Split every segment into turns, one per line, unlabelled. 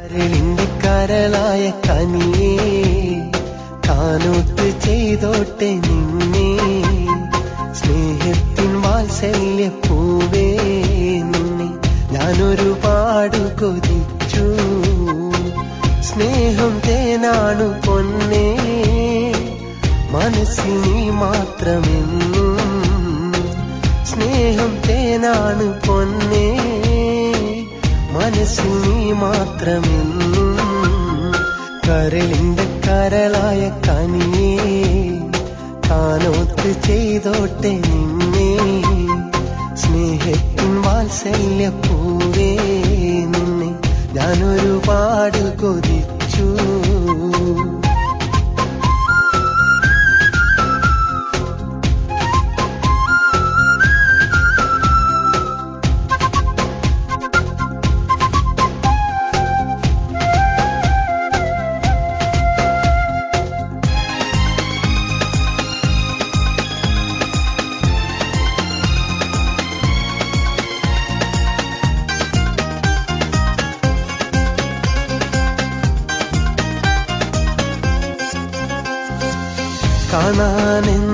കരളിന്റെ കരളായ കനിയേ കാനോത്ത് ചെയ്തോട്ടെ നിന്നെ സ്നേഹത്തിൻ വാത്സല്യ പൂവേ നിന്നെ ഞാനൊരുപാട് കൊതിച്ചു സ്നേഹം തേനാണു പൊന്നേ മനസ്സിൽ നീ മാത്രമെന്നും സ്നേഹം തേനാണു പൊന്നേ മനസ്സിൽ നീ മാത്രമെന്നും കരളിന്റെ കരളായ കനിയേ കാനോത്ത് ചെയ്തോട്ടെ നിന്നെ സ്നേഹത്തിൻ വാത്സല്യ പൂവേ നിന്നെ ഞാനൊരുപാട് കൊതിച്ചു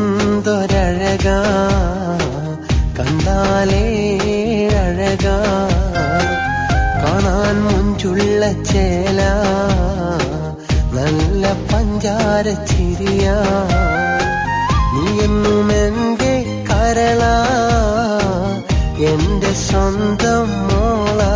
കാണാനെന്തൊരഴകാ കണ്ടാലേ അഴകാ കാണാൻ മുഞ്ചുള്ള ചേല നല്ല പഞ്ചാര ചിരിയാ നീ എന്നും എന്റെ കരളാ എന്റെ സ്വന്തം മോളാ